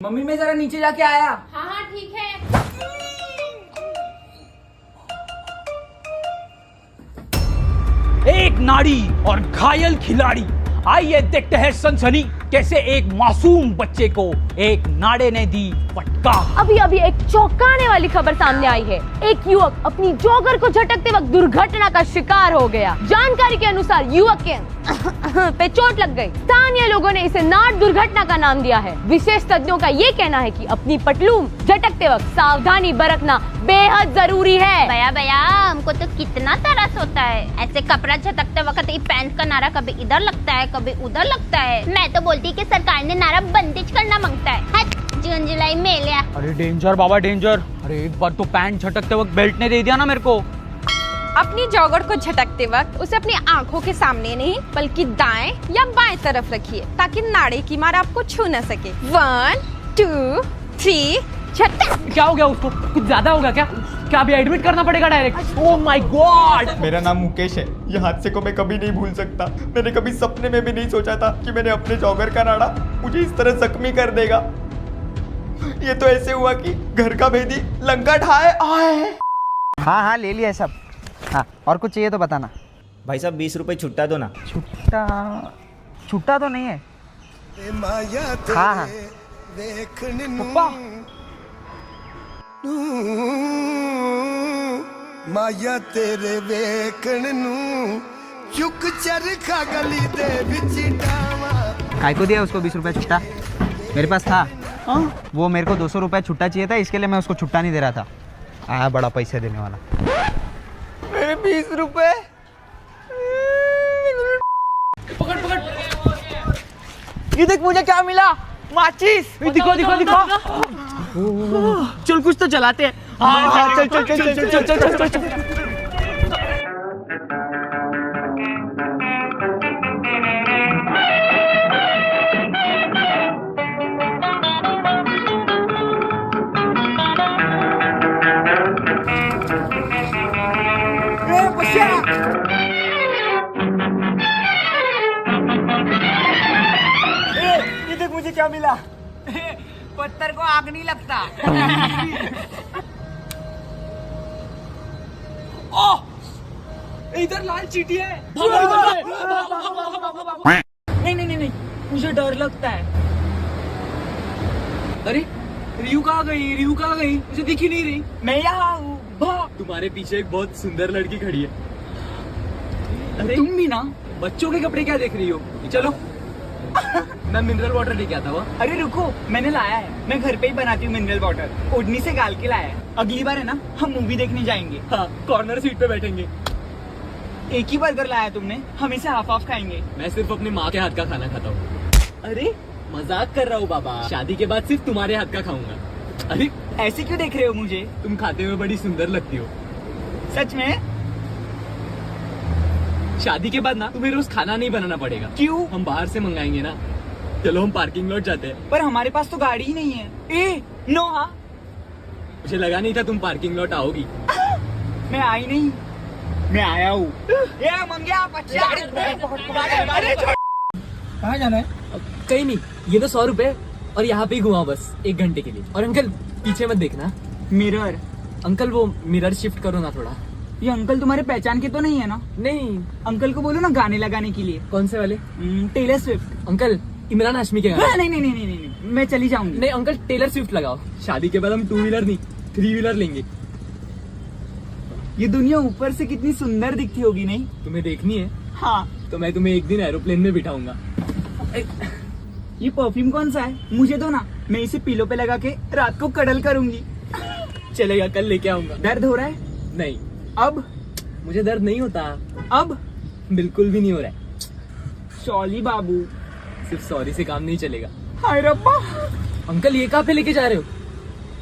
Mummy मैं जरा नीचे जाके आया। हाँ हाँ ठीक है। एक नाड़ी और घायल खिलाड़ी। आइए देखते हैं सनसनी कैसे एक मासूम बच्चे को एक नाड़े ने दी फटका। अभी अभी एक चौंकाने वाली खबर सामने आई है। एक युवक अपनी जॉगर को झटकते वक्त दुर्घटना का शिकार हो गया। जानकारी के अनुसार युवक के पे चोट लग गई। स्थानीय लोगों ने इसे नाड़ दुर्घटना का नाम दिया है। विशेष तज्ञों का ये कहना है कि अपनी पटलून झटकते वक्त सावधानी बरतना बेहद जरूरी है। भैया भैया हमको तो कितना तरस होता है। ऐसे कपड़ा झटकते वक्त ये पैंट का नारा कभी इधर लगता है कभी उधर लगता है। मैं तो बोलती कि सरकार ने नारा बंदिश करना मांगता है। जून जुलाई में लिया। अरे डेंजर बाबा डेंजर। अरे एक बार तो पैंट झटकते वक्त बेल्ट ने दे दिया ना मेरे को। अपनी जॉगर को झटकते वक्त उसे अपनी आंखों के सामने नहीं बल्कि दाएं या बाएं तरफ रखिए ताकि नाड़े की मार आपको छू न सके। 1 2 3 झटक। क्या हो गया उसको? कुछ ज्यादा होगा क्या? क्या अभी एडमिट करना पड़ेगा डायरेक्ट? Oh my God. मेरा नाम मुकेश है। ये हादसे को मैं कभी नहीं भूल सकता। मैंने कभी सपने में भी नहीं सोचा था कि मैंने अपने जॉगर का नाड़ा मुझे इस तरह जख्मी कर देगा। ये तो ऐसे हुआ कि घर का भेदी लंका ढाए आए। हाँ हाँ ले लिया सब। हाँ और कुछ चाहिए तो बताना। भाई साहब 20 रुपए छुट्टा दो ना। छुट्टा छुट्टा तो नहीं है। हाँ हाँ पप्पा माया तेरे वेखण नू चुक चरखा गली दे विच डावा। काय को दिया उसको 20 रुपए छुट्टा? मेरे पास था। वो मेरे को 200 रुपए छुट्टा चाहिए था, इसके लिए मैं उसको छुट्टा नहीं दे रहा था। आया बड़ा पैसे देने वाला। मेरे 20 रुपए। पकड़ पकड़। ये देख मुझे क्या मिला। माचिस। दिखो दिखो दिखो। चल कुछ तो चलाते हैं। हाँ चल चल चल चल चल चल चल चल। ये देख मुझे क्या मिला। पत्थर को आग नहीं लगता। ओह! इधर लाल चींटी है। नहीं नहीं नहीं नहीं मुझे डर लगता है। अरे रियू कहाँ गई? रियू कहाँ गई? मुझे दिख ही नहीं रही। मैं यहाँ हूँ। तुम्हारे पीछे एक बहुत सुंदर लड़की खड़ी है। अरे तुम भी ना। बच्चों के कपड़े क्या देख रही हो? चलो मैं मिनरल वाटर लेके आता हुआ। अरे रुको मैंने लाया है। मैं घर पे ही बनाती हूँ मिनरल वाटर। ओढ़नी से गाल के लाया है। अगली बार है ना हम मूवी देखने जाएंगे। हाँ कॉर्नर सीट पे बैठेंगे। एक ही बर्गर लाया तुमने, हम इसे हाफ हाफ खाएंगे। मैं सिर्फ अपनी माँ के हाथ का खाना खाता हूँ। अरे मजाक कर रहा हूँ बाबा। शादी के बाद सिर्फ तुम्हारे हाथ का खाऊंगा। अरे ऐसे क्यों देख रहे हो मुझे? तुम खाते हुए बड़ी सुंदर लगती हो। सच में? शादी के बाद ना तुम्हें रोज खाना नहीं बनाना पड़ेगा। क्यों? हम बाहर से मंगाएंगे ना। चलो हम पार्किंग लॉट जाते हैं। पर हमारे पास तो गाड़ी ही नहीं है। ए नो। हाँ मुझे लगा नहीं था तुम पार्किंग लॉट आओगी। मैं आई नहीं। मैं आया हूँ। ये मंगिया बच्चा। अरे कहाँ जाना है? कहीं नहीं, ये तो 100 रुपए और यहाँ पे ही घुमाओ बस 1 घंटे के लिए। और अंकल पीछे मत देखना। मिरर। अंकल वो मिरर शिफ्ट करो ना थोड़ा। ये अंकल तुम्हारे पहचान के तो नहीं है ना? नहीं। अंकल को बोलो ना गाने लगाने के लिए। कौन से वाले? Taylor Swift. Uncle Imran Hashmi के गाने। नहीं नहीं नहीं नहीं नहीं मैं चली जाऊंगी। नहीं अंकल टेलर स्विफ्ट लगाओ। शादी के बाद हम 2 व्हीलर नहीं 3 व्हीलर लेंगे। ये दुनिया ऊपर से कितनी सुंदर दिखती होगी नहीं? तुम्हें देखनी है? हाँ। तो मैं तुम्हें एक दिन एरोप्लेन में बिठाऊंगा। ये परफ्यूम कौन सा है? मुझे दो ना, मैं इसे पीलो पे लगा के रात को कडल करूंगी। चलेगा, कल लेके आऊंगा। दर्द हो रहा है? नहीं। अब? मुझे दर्द नहीं होता। अब? बिल्कुल भी नहीं हो रहा है। सॉरी बाबू। सिर्फ सॉरी से काम नहीं चलेगा। हाय रब्बा। अंकल ये कहाँ पे लेके जा रहे हो?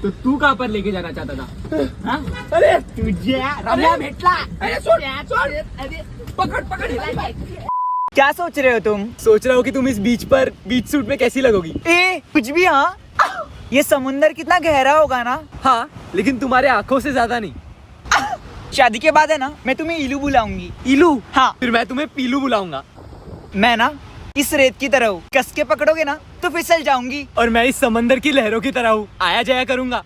तो तू कहाँ पर लेके जाना चाहता था? हाँ? अरे तुझे रम्या भेटला। अरे छोड़ छोड़। अरे पकड़ पकड़। क्या सोच रहे हो तुम? सोच रहा हूँ कि तुम इस बीच पर बीच सूट में कैसी लगोगी। ए कुछ भी। हाँ ये समुंदर कितना गहरा होगा ना? हाँ लेकिन तुम्हारे आंखों से ज्यादा नहीं। शादी के बाद है ना मैं तुम्हें इलू बुलाऊंगी। इलू? हाँ। फिर मैं तुम्हें पीलू बुलाऊंगा। मैं ना इस रेत की तरह हूँ, कस के पकड़ोगे ना तो फिसल जाऊंगी। और मैं इस समंदर की लहरों की तरह हूँ, आया जाया करूंगा।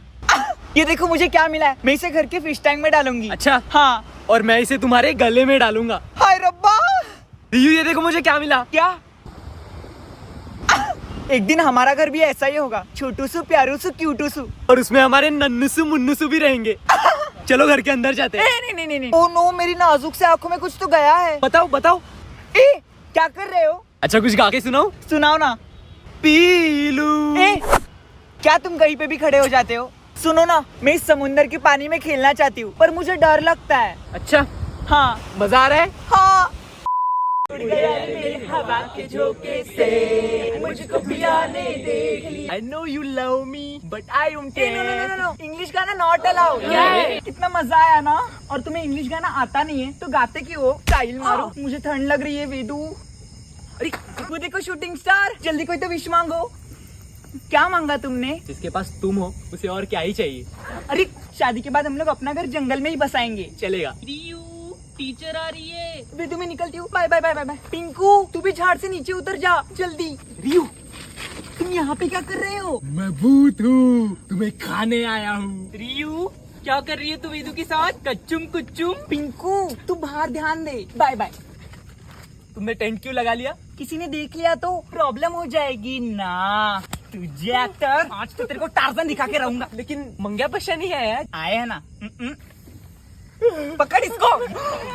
ये देखो मुझे क्या मिला है, मैं इसे घर के फिश टैंक में डालूंगी। अच्छा हाँ। और मैं इसे तुम्हारे गले में डालूंगा। हाय रब्बा। रियू ये देखो मुझे क्या मिला। क्या? एक दिन हमारा घर भी ऐसा ही होगा, छोटू सु प्यारू सु क्यूटू सु। और उसमें हमारे नन्नूसु मुन्नूसु भी रहेंगे। चलो घर के अंदर जाते हैं। नहीं। ओह नो, मेरी नाजुक से आंखों में कुछ तो गया है। बताओ बताओ। ए, क्या कर रहे हो? अच्छा कुछ गा के सुनाओ। सुनाओ ना। पीलू। क्या तुम कहीं पे भी खड़े हो जाते हो? सुनो ना, मैं इस समुंदर के पानी में खेलना चाहती हूँ, पर मुझे डर लगता है। अच्छा हाँ। मजा आ रहा है? हाँ। I know you love me, but I don't care. No, English गाना नॉट अलाउड। कितना मजा आया ना। और तुम्हें इंग्लिश गाना आता नहीं है तो गाते क्यों हो? स्टाइल मारो। मुझे ठंड लग रही है वेदू। अरे वो देखो शूटिंग स्टार, जल्दी कोई तो विश मांगो। क्या मांगा तुमने? जिसके पास तुम हो उसे और क्या ही चाहिए। अरे शादी के बाद हम लोग अपना घर जंगल में ही बसाएंगे। चलेगा। टीचर आ रही है। वेदू मैं निकलती हूँ, bye bye bye bye. Pinku तू भी झाड़ से नीचे उतर जा जल्दी। रियू तुम यहाँ पे क्या कर रहे हो? मैं भूत हूँ, तुम्हें खाने आया हूँ। रियू क्या कर रही है तू वेदू के साथ? कच्चुम कुच्चुम। पिंकू तू बाहर ध्यान दे, बाय बाय। तुमने टेंट क्यों लगा लिया? किसी ने देख लिया तो प्रॉब्लम हो जाएगी ना। तुझे एक्टर आज तो तेरे को टार्जन दिखा के रहूंगा। लेकिन मंग्या पश्चा नहीं है यार। आए है ना। पकड़ इसको।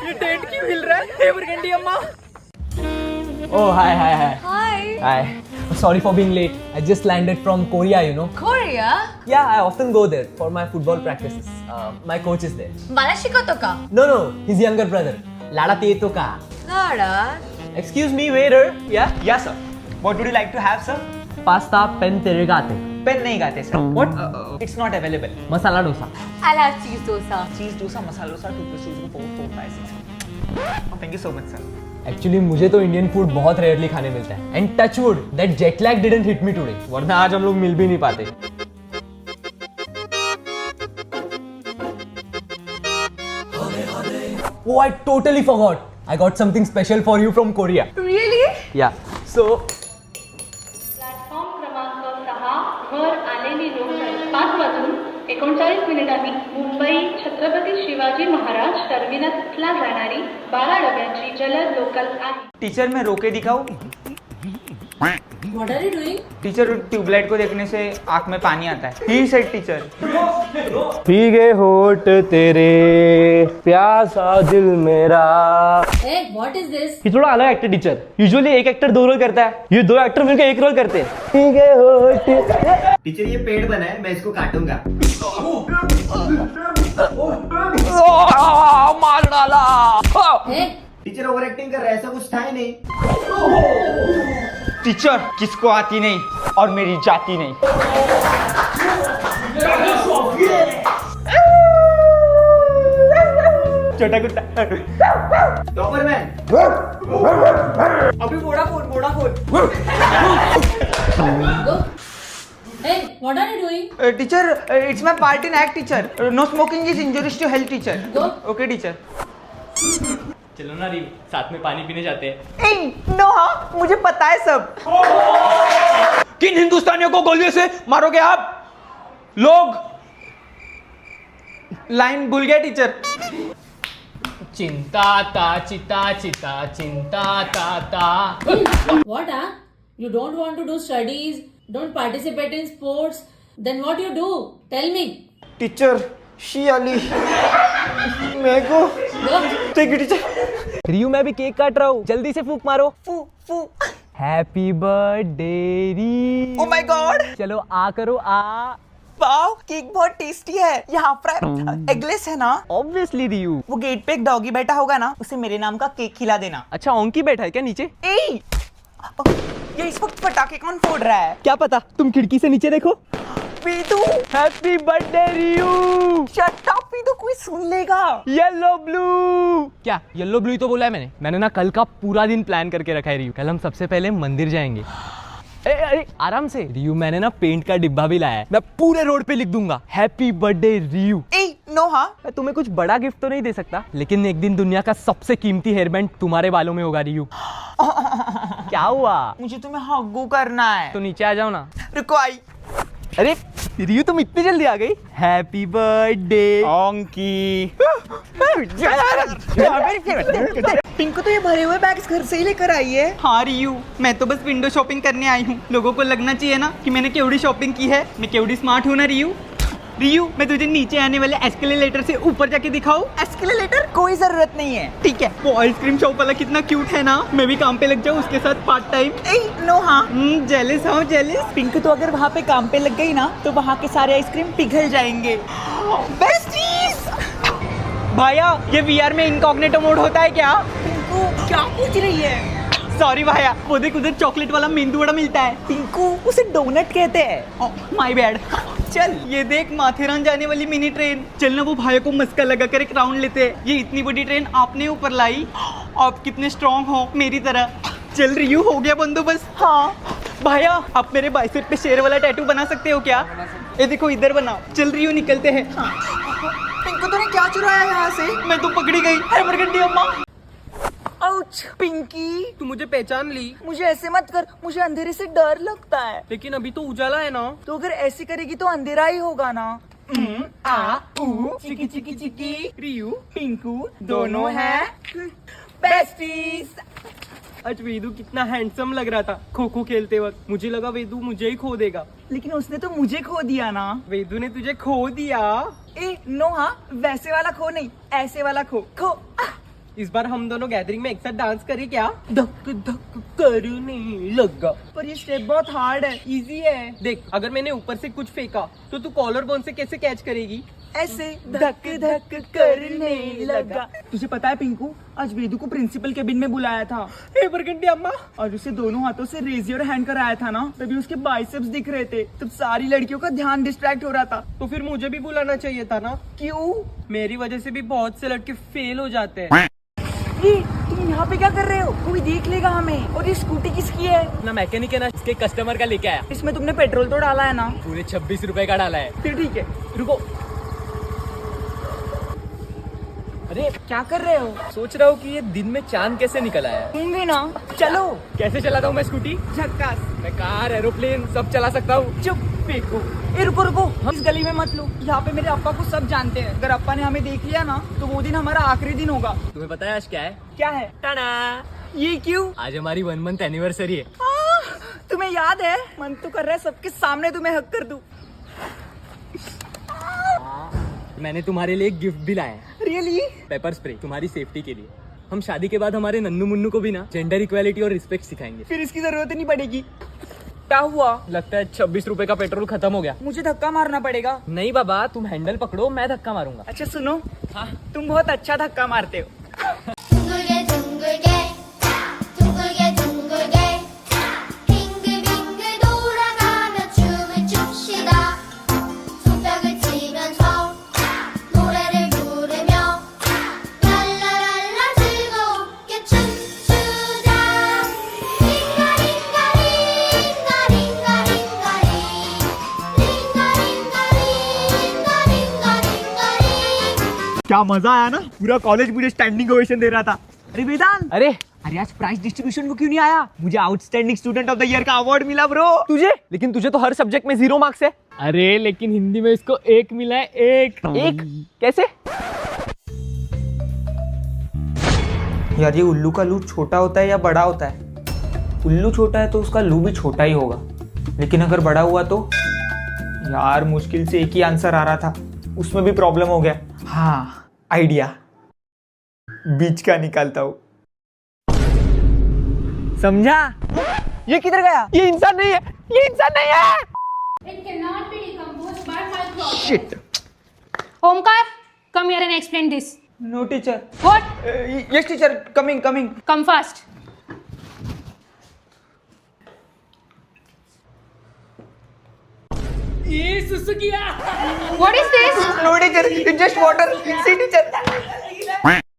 ये टेंट क्यों हिल रहा है? हे बरगंडी अम्मा। Oh hi. Sorry for being late. I just landed from Korea, you know. Korea? Yeah, I often go there for my football practices. My coach is there. मला शिकवतो का? No, his younger brother. Lada Tieto ka. LADA. Excuse me, waiter. Yeah. Yes sir. What would you like to have sir? Pasta pen tere gaate. Pen नहीं गाते sir. What? It's not available. Masala dosa. I'll have cheese dosa. चीज dosa, masala dosa, 2 + 2 4 4 5 6। Thank you so much sir. Actually मुझे तो Indian food बहुत rarely खाने मिलता है। And touch wood, that jet lag didn't hit me today. वरना आज हम लोग मिल भी नहीं पाते। Oh, I totally forgot. I got something special for you from Korea. Really? Yeah. So platform क्रमांक 6 वर आलेली लोकल 5 वाजून 39 मिनिटांनी मुंबई छत्रपती शिवाजी महाराज टर्मिनसला जाणारी 12 डब्याची जलद लोकल आहे. टीचर मैं रोके दिखाऊं? What are you doing? Teacher tubelight को देखने से आंख में पानी आता है। He said teacher. भीगे होठ तेरे, प्यासा दिल मेरा। Hey, what is this? ये थोड़ा अलग एक्टर टीचर। यूजुअली एक एक्टर 2 रोल करता है, ये 2 एक्टर मिलकर 1 रोल करते हैं। भीगे होठ। टीचर ये पेड़ बना है, मैं इसको काटूंगा। मार डाला। Hey, टीचर ओवर एक्टिंग कर रहा है, ऐसा कुछ था ही नहीं। टीचर किसको आती नहीं और मेरी जाती नहीं। छोटा कुत्ता। डॉबरमैन। अभी Vodafone. go. Hey, what are you doing? Teacher it's my part in act teacher. No smoking is injurious to health teacher. Go. Okay teacher. चलो ना रिव, साथ में पानी पीने जाते हैं। नो हाँ मुझे पता है सब। किन हिंदुस्तानियों को गोलियों से मारोगे आप लोग? लाइन भूल गया टीचर। चिंता ता चिता चिता चिंता ता ता। What, huh? You don't want to do studies, don't participate in sports, then what you do? Tell me. Teacher she आली मेरे को। Go. Thank you teacher. रियू मैं भी केक काट रहा हूँ, जल्दी से फूक मारो। फू। हैप्पी बर्थडे री। Oh my God. चलो आ करो आ। वाओ केक बहुत टेस्टी है। यहाँ पर एगलेस है ना? ऑब्वियसली रियू। वो गेट पे एक डॉगी बैठा होगा ना, उसे मेरे नाम का केक खिला देना। अच्छा ऑंकी बैठा है क्या नीचे? ए ये इस वक्त पटाखे कौन फोड़ रहा है? क्या पता, तुम खिड़की से नीचे देखो। पीतू हैप्पी बर्थडे रियू। शट अप पीतू, कोई सुन लेगा। Yellow blue. क्या येलो ब्लू ही तो बोला है मैंने ना कल का पूरा दिन प्लान करके रखा है रियू। कल हम सबसे पहले मंदिर जाएंगे। अरे आराम से रियू, मैंने ना पेंट का डिब्बा भी लाया है, मैं पूरे रोड पे लिख दूंगा हैप्पी बर्थडे रियू। ए नो हाँ, मैं तुम्हें कुछ बड़ा गिफ्ट तो नहीं दे सकता, लेकिन एक दिन दुनिया का सबसे कीमती हेयर बैंड तुम्हारे बालों में होगा रियू। क्या हुआ? मुझे तुम्हें हग्गू करना है। तो नीचे आ जाओ ना। रुको आई। अरे रियू तुम इतनी जल्दी आ गई। Happy birthday ओंकी। पिंकू तो ये भरे हुए बैग्स घर से ही लेकर आई है। हाँ रियू, मैं तो बस विंडो शॉपिंग करने आई हूँ। लोगों को लगना चाहिए ना कि मैंने केवड़ी शॉपिंग की है। मैं केवड़ी स्मार्ट हूँ ना रियू। रियू, मैं तुझे नीचे आने वाले एस्केलेटर से ऊपर जाके दिखाऊं? एस्केलेटर? कोई जरूरत नहीं है। ठीक है। वो आइसक्रीम शॉप वाला कितना क्यूट है ना, मैं भी काम पे लग जाऊं उसके साथ पार्ट टाइम। नो हाँ, जेलिस हूँ जेलिस। पिंक तो अगर वहाँ पे काम पे लग गई ना तो वहाँ के सारे आइसक्रीम पिघल जाएंगे। बेस्टीज! भाया, ये VR में इनकॉग्निटो मोड होता है क्या? पिंकू क्या पूछ रही है? सॉरी भाया, वो देख उधर चॉकलेट वाला मेंदू वड़ा मिलता है। पिंकू, उसे डोनट कहते हैं। My bad. चल, ये देख माथेरान जाने वाली मिनी ट्रेन। चल ना वो भाया को मस्का लगा कर एक राउंड लेते हैं। ये इतनी बड़ी ट्रेन आपने ऊपर लाई। आप कितने स्ट्रॉन्ग हो मेरी तरह। चल रियू, हो गया बंदोबस्त? हाँ भाया, आप मेरे बाइसेप पे शेर वाला टैटू बना सकते हो क्या? ये देखो इधर बनाओ। चल रियू, निकलते हैं। पिंकू तूने क्या चुराया यहाँ से? मैं तो पकड़ी गई। अरे मरगंडी अम्मा। आउच, पिंकी तू मुझे पहचान ली। मुझे ऐसे मत कर, मुझे अंधेरे से डर लगता है। लेकिन अभी तो उजाला है ना। तो अगर ऐसे करेगी तो अंधेरा ही होगा ना। आ ऊ चिकी चिकी चिकी। रियू पिंकू दोनों हैं बेस्टीज। आज वेदू कितना हैंडसम लग रहा था खो खो खेलते वक्त। मुझे लगा वेदू मुझे ही खो देगा, लेकिन उसने तो मुझे खो दिया ना। वेदू ने तुझे खो दिया। ए नो हाँ, वैसे वाला खो नहीं, ऐसे वाला खो खो। इस बार हम दोनों गैदरिंग में एक साथ डांस करें क्या? धक धक करने लगा। पर ये स्टेप बहुत हार्ड है। इजी है। देख, अगर मैंने ऊपर से कुछ फेंका तो तू कॉलर बोन से कैसे कैच करेगी? ऐसे धक धक करने लगा। तुझे पता है पिंकू, आज वेदू को प्रिंसिपल केबिन में बुलाया था। हे बरगंडी अम्मा। और उसे दोनों हाथों से रेजियर हैंड कराया था ना, तभी उसके बाइसेप्स दिख रहे थे। तब सारी लड़कियों का ध्यान डिस्ट्रैक्ट हो रहा था। तो फिर मुझे भी बुलाना चाहिए था ना। क्यों? मेरी वजह से भी बहुत से लड़के फेल हो जाते हैं। तुम यहाँ पे क्या कर रहे हो? कोई देख लेगा हमें। और ये स्कूटी किसकी है? अपना मैकेनिक है ना, इसके कस्टमर का लेके आया। इसमें तुमने पेट्रोल तो डाला है ना? पूरे 26 रुपए का डाला है। फिर ठीक है, रुको। अरे क्या कर रहे हो? सोच रहा हूँ कि ये दिन में चांद कैसे निकल आया। तुम भी ना। चलो। कैसे चलाता हूँ मैं स्कूटी? झक्कास। मैं कार, एरोप्लेन सब चला सकता हूँ। चुप फेंको। ए रुको रुको, हम इस गली में मत लो। यहाँ पे मेरे अप्पा को सब जानते हैं। अगर अप्पा ने हमें देख लिया ना तो वो दिन हमारा आखिरी दिन होगा। तुम्हें पता है आज क्या है? क्या है? टाना। ये क्यों? आज हमारी 1 मंथ एनिवर्सरी है। तुम्हें याद है? मन तो कर रहा है सबके सामने तुम्हें हक कर दूं। मैंने तुम्हारे लिए एक गिफ्ट भी लाया है। रियली? पेपर स्प्रे, तुम्हारी सेफ्टी के लिए। हम शादी के बाद हमारे नन्नू मुन्नू को भी ना जेंडर इक्वालिटी और रिस्पेक्ट सिखाएंगे। फिर इसकी जरूरत ही नहीं पड़ेगी। क्या हुआ? लगता है 26 रुपए का पेट्रोल खत्म हो गया। मुझे धक्का मारना पड़ेगा। नहीं बाबा, तुम हैंडल पकड़ो, मैं धक्का मारूंगा। अच्छा सुनो, हाँ तुम बहुत अच्छा धक्का मारते हो। 둥글게 둥글게 둥글게 둥글게 빙글빙글 돌아가며 춤을 춥시다. 손뼉을 치면서 노래를 부르며 랄라랄라 즐겁게 춤추자. क्या मजा आया ना, पूरा कॉलेज मुझे स्टैंडिंग ओवेशन दे रहा था। अरे वेदांत, अरे अरे आज प्राइज डिस्ट्रीब्यूशन को क्यों नहीं आया? मुझे outstanding student of the year का अवार्ड मिला ब्रो। तुझे? लेकिन तुझे तो हर सब्जेक्ट में 0 मार्क्स है। अरे लेकिन हिंदी में इसको 1 मिला है। एक कैसे? यार ये उल्लू का लू छोटा होता है या बड़ा होता है? उल्लू छोटा है तो उसका लू भी छोटा ही होगा, लेकिन अगर बड़ा हुआ तो? यार मुश्किल से एक ही आंसर आ रहा था, उसमें भी प्रॉब्लम हो गया। हाँ आइडिया, बीच का निकालता हूँ। समझा? ये किधर गया? ये इंसान नहीं है, ये इंसान नहीं है। It cannot be decomposed by microscope. Shit. Omkar, come here and explain this. No teacher. What? Yes teacher, coming. Come fast. ये सुसु किया। What is this? No teacher, it's just water. See teacher.